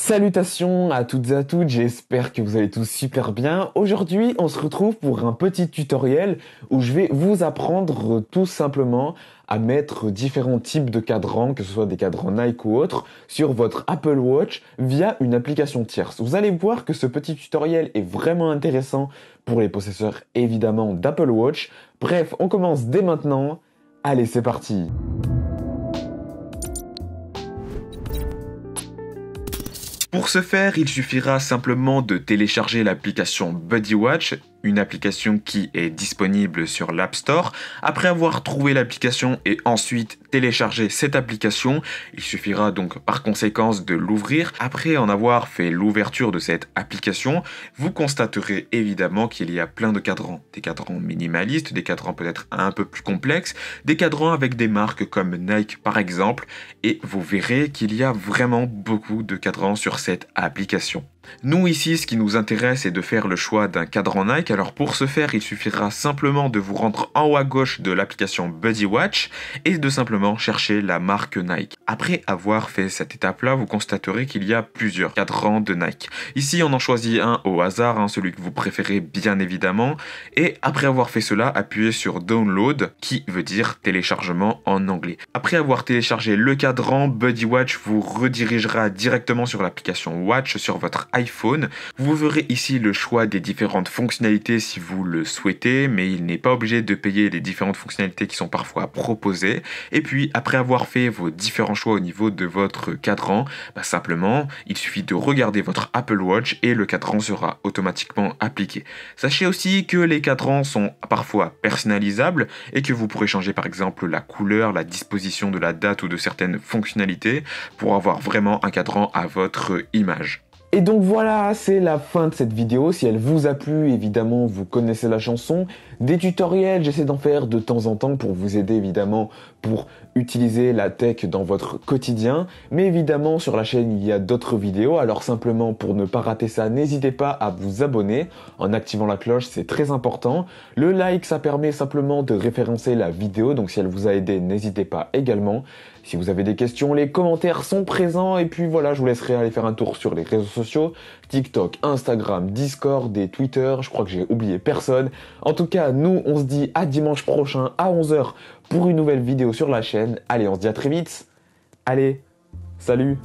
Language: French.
Salutations à toutes et à toutes, j'espère que vous allez tous super bien. Aujourd'hui, on se retrouve pour un petit tutoriel où je vais vous apprendre tout simplement à mettre différents types de cadrans, que ce soit des cadrans Nike ou autres, sur votre Apple Watch via une application tierce. Vous allez voir que ce petit tutoriel est vraiment intéressant pour les possesseurs évidemment d'Apple Watch. Bref, on commence dès maintenant. Allez, c'est parti! Pour ce faire, il suffira simplement de télécharger l'application BuddyWatch, une application qui est disponible sur l'App Store. Après avoir trouvé l'application et ensuite téléchargé cette application, il suffira donc par conséquence de l'ouvrir. Après en avoir fait l'ouverture de cette application, vous constaterez évidemment qu'il y a plein de cadrans. Des cadrans minimalistes, des cadrans peut-être un peu plus complexes, des cadrans avec des marques comme Nike par exemple, et vous verrez qu'il y a vraiment beaucoup de cadrans sur cette application. Nous ici, ce qui nous intéresse est de faire le choix d'un cadran Nike. Alors pour ce faire, il suffira simplement de vous rendre en haut à gauche de l'application BuddyWatch et de simplement chercher la marque Nike. Après avoir fait cette étape-là, vous constaterez qu'il y a plusieurs cadrans de Nike. Ici, on en choisit un au hasard, celui que vous préférez bien évidemment. Et après avoir fait cela, appuyez sur Download, qui veut dire téléchargement en anglais. Après avoir téléchargé le cadran, BuddyWatch vous redirigera directement sur l'application Watch sur votre iPhone. Vous verrez ici le choix des différentes fonctionnalités si vous le souhaitez, mais il n'est pas obligé de payer les différentes fonctionnalités qui sont parfois proposées. Et puis, après avoir fait vos différents choix au niveau de votre cadran, simplement, il suffit de regarder votre Apple Watch et le cadran sera automatiquement appliqué. Sachez aussi que les cadrans sont parfois personnalisables et que vous pourrez changer par exemple la couleur, la disposition de la date ou de certaines fonctionnalités pour avoir vraiment un cadran à votre image. Et donc voilà, c'est la fin de cette vidéo. Si elle vous a plu, évidemment, vous connaissez la chanson. Des tutoriels, j'essaie d'en faire de temps en temps pour vous aider, évidemment, pour utiliser la tech dans votre quotidien. Mais évidemment, sur la chaîne, il y a d'autres vidéos. Alors simplement, pour ne pas rater ça, n'hésitez pas à vous abonner en activant la cloche, c'est très important. Le like, ça permet simplement de référencer la vidéo. Donc si elle vous a aidé, n'hésitez pas également. Si vous avez des questions, les commentaires sont présents. Et puis voilà, je vous laisserai aller faire un tour sur les réseaux sociaux. TikTok, Instagram, Discord et Twitter. Je crois que j'ai oublié personne. En tout cas, nous, on se dit à dimanche prochain à 11 h pour une nouvelle vidéo sur la chaîne. Allez, on se dit à très vite. Allez, salut!